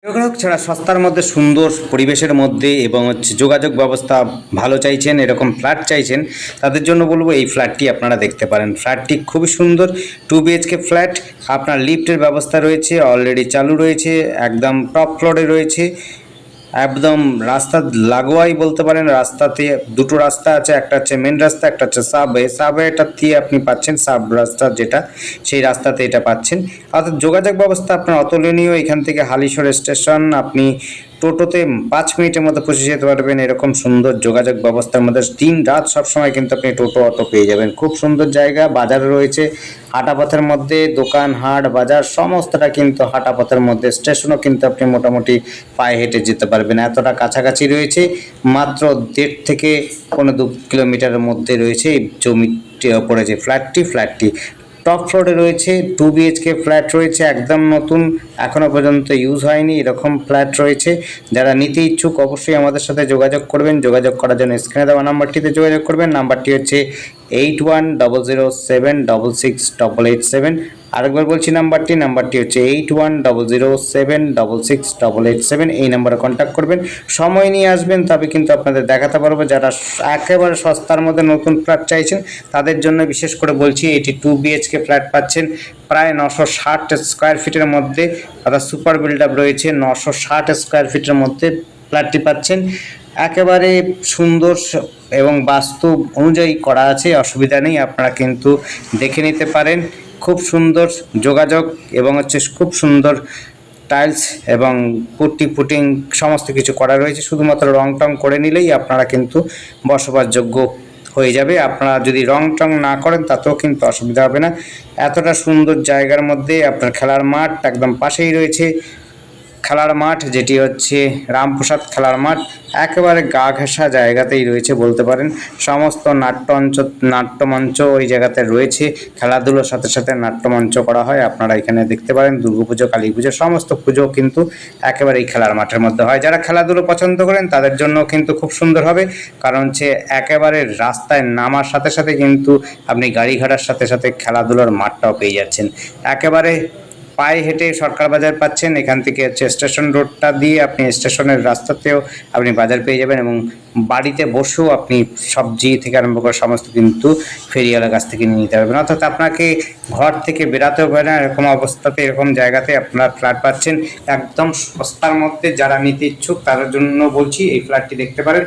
গ্রাহক ছাড়া সস্তার মধ্যে সুন্দর পরিবেশের মধ্যে এবং যোগাযোগ ব্যবস্থা ভালো চাইছেন, এরকম ফ্ল্যাট চাইছেন, তাদের জন্য বলবো এই ফ্ল্যাটটি আপনারা দেখতে পারেন। ফ্ল্যাটটি খুবই সুন্দর, 2 BHK ফ্ল্যাট। আপনার লিফটের ব্যবস্থা রয়েছে, অলরেডি চালু রয়েছে, একদম টপ ফ্লোরে রয়েছে, একদম রাস্তা লাগোয়াই বলতে পারেন। রাস্তাতে দুটো রাস্তা আছে, একটা হচ্ছে মেন রাস্তা, একটা হচ্ছে সাবওয়েটা দিয়ে আপনি পাচ্ছেন সাব রাস্তা যেটা, সেই রাস্তাতে এটা পাচ্ছেন। অর্থাৎ যোগাযোগ ব্যবস্থা আপনার অতুলনীয়। এখান থেকে হালিশহর স্টেশন আপনি টোটোতে 5 মিনিটের মধ্যে পৌঁছে যেতে পারবেন। এরকম সুন্দর যোগাযোগ ব্যবস্থার মধ্যে দিন রাত সবসময় কিন্তু আপনি টোটো অটো পেয়ে যাবেন। খুব সুন্দর জায়গা, বাজার রয়েছে হাঁটা পথের মধ্যে, দোকান হাট বাজার সমস্তটা কিন্তু হাঁটা পথের মধ্যে। স্টেশনও কিন্তু আপনি মোটামুটি পায়ে হেঁটে যেতে পারবেন, এতটা কাছাকাছি রয়েছে। মাত্র 1.5 থেকে 2 কিলোমিটারের মধ্যে রয়েছে এই জমিটি ওপরে যে ফ্ল্যাটটি টপ ফ্লোরে রয়েছে। 2 BHK ফ্ল্যাট রয়েছে, একদম নতুন, এখনো পর্যন্ত ইউজ হয়নি, এরকম ফ্ল্যাট রয়েছে। যারা নিতে ইচ্ছুক অবশ্যই আমাদের সাথে যোগাযোগ করবেন। যোগাযোগ করার জন্য স্ক্রিনে দেওয়া নাম্বারটিতে যোগাযোগ করবেন। নাম্বারটি হচ্ছে 8100766887। আরেকবার বলছি নাম্বারটি হচ্ছে 8100766887। এই নাম্বারে কন্ট্যাক্ট করবেন, সময় নিয়ে আসবেন, তবে কিন্তু আপনাদের দেখাতে পারবো। যারা একেবারে সস্তার মধ্যে নতুন ফ্ল্যাট চাইছেন তাদের জন্য বিশেষ করে বলছি, এটি 2 BHK ফ্ল্যাট পাচ্ছেন প্রায় 960 স্কোয়ার ফিটের মধ্যে, অর্থাৎ সুপার বিল্ড আপ রয়েছে। 960 স্কোয়ার ফিটের মধ্যে ফ্ল্যাটটি পাচ্ছেন, একেবারে সুন্দর এবং বাস্তব অনুযায়ী করা আছে, অসুবিধা নেই। আপনারা কিন্তু দেখে নিতে পারেন। খুব সুন্দর যোগাযোগ এবং খুব সুন্দর টাইলস এবং পুট্টি ফুটিং সমস্ত কিছু করা রয়েছে। শুধুমাত্র রং টং করে নিলেই আপনারা কিন্তু বসবাসযোগ্য হয়ে যাবে। আপনারা যদি রং টং না করেন তাতেও কিন্তু অসুবিধা হবে না। এতটা সুন্দর জায়গার মধ্যে আপনার খেলার মাঠ একদম পাশেই রয়েছে। খেলার মাঠ যেটি হচ্ছে রামপ্রসাদ খেলার মাঠ, একেবারে গা ঘেঁষা জায়গাতেই রয়েছে বলতে পারেন। সমস্ত নাট্যমঞ্চ ওই জায়গাতে রয়েছে। খেলাধুলোর সাথে সাথে নাট্যমঞ্চ করা হয়, আপনারা এখানে দেখতে পারেন। দুর্গাপুজো, কালী পুজো সমস্ত পুজো কিন্তু একেবারে এই খেলার মাঠের মধ্যে হয়। যারা খেলাধুলো পছন্দ করেন তাদের জন্য কিন্তু খুব সুন্দর হবে, কারণ একেবারে রাস্তায় নামার সাথে সাথে কিন্তু আপনি গাড়ি ঘোড়ার সাথে সাথে খেলাধুলোর মাঠটাও পেয়ে যাচ্ছেন। একেবারে পায়ে হেঁটে সরকার বাজার পাচ্ছেন। এখান থেকে স্টেশন রোডটা দিয়ে আপনি স্টেশনের রাস্তাতেও আপনি বাজার পেয়ে যাবেন, এবং বাড়িতে বসেও আপনি সবজি থেকে আরম্ভ করে সমস্ত কিন্তু ফেরিওয়ালার কাছ থেকে নিয়ে নিতে পারবেন। অর্থাৎ আপনাকে ঘর থেকে বেরাতেও পারে না, এরকম অবস্থাতে এরকম জায়গাতে আপনারা ফ্ল্যাট পাচ্ছেন একদম সস্তার মধ্যে। যারা নিতে ইচ্ছুক তাদের জন্য বলছি এই ফ্ল্যাটটি দেখতে পারেন।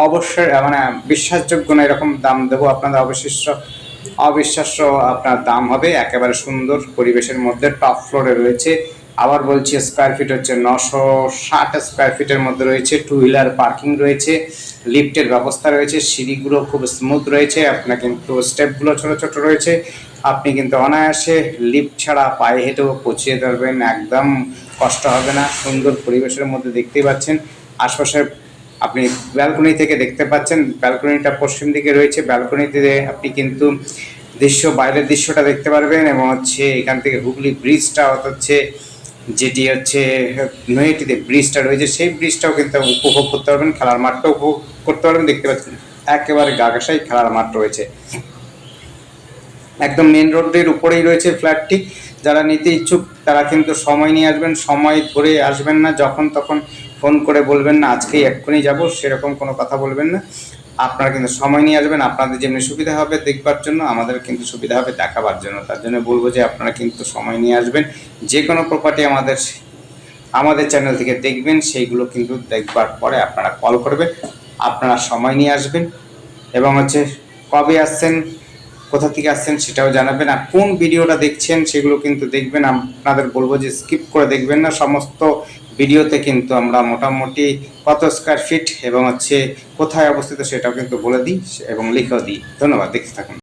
অবশ্যই মানে বিশ্বাসযোগ্য না এরকম দাম দেবো আপনাদের, অবিশ্বাস্য আপনার দাম হবে। একেবারে সুন্দর পরিবেশের মধ্যে টপ ফ্লোরে রয়েছে। আবার বলছি স্কোয়ার ফিট হচ্ছে 960 স্কোয়ার ফিটের মধ্যে রয়েছে। 2 হুইলার পার্কিং রয়েছে, লিফটের ব্যবস্থা রয়েছে, সিঁড়িগুলো খুব স্মুথ রয়েছে, আপনার কিন্তু স্টেপগুলো ছোট ছোট রয়েছে। আপনি কিন্তু অনায়াসে লিফট ছাড়া পায়ে হেঁটেও পৌঁছে যেতে পারবেন, একদম কষ্ট হবে না। সুন্দর পরিবেশের মধ্যে দেখতেই পাচ্ছেন। আশপাশের আপনি ব্যালকনি থেকে দেখতে পাচ্ছেন, ব্যালকনিটা পশ্চিম দিকে রয়েছে। ব্যালকনিতে আপনি কিন্তু বাইরের দৃশ্যটা দেখতে পারবেন, এবং এখান থেকে হুগলি ব্রিজটা যেটি নৈহাটিতে ব্রিজটা রয়েছে, সেই ব্রিজটাও কিন্তু উপভোগ করতে পারবেন। খেলার মাঠটাও উপভোগ করতে পারবেন। দেখতে পাচ্ছেন একেবারে গাগাসাই খেলার মাঠ রয়েছে, একদম মেন রোডের উপরেই রয়েছে ফ্ল্যাটটি। যারা নিতে ইচ্ছুক তারা কিন্তু সময় নিয়ে আসবেন, সময় ধরে আসবেন না, যখন তখন ফোন করে বলবেন না আজকেই এক্ষুনি যাব, সেরকম কোনো কথা বলবেন না। আপনারা কিন্তু সময় নিয়ে আসবেন, আপনাদের যেমনি সুবিধা হবে দেখবার জন্য, আমাদের কিন্তু সুবিধা হবে দেখাবার জন্য। তার জন্য বলবো যে আপনারা কিন্তু সময় নিয়ে আসবেন। যে কোনো প্রপার্টি আমাদের চ্যানেল থেকে দেখবেন, সেইগুলো কিন্তু দেখবার পরে আপনারা কল করবেন, আপনারা সময় নিয়ে আসবেন, এবং কবে আসছেন, কোথা থেকে আসছেন সেটাও জানাবেন। আর কোন ভিডিওটা দেখছেন সেগুলো কিন্তু দেখবেন। আপনাদের বলবো যে স্কিপ করে দেখবেন না। সমস্ত ভিডিওতে কিন্তু আমরা মোটামুটি কত স্কোয়ার ফিট এবং কোথায় অবস্থিত সেটাও কিন্তু বলে দিই এবং লিখেও দিই। ধন্যবাদ, দেখতে থাকুন।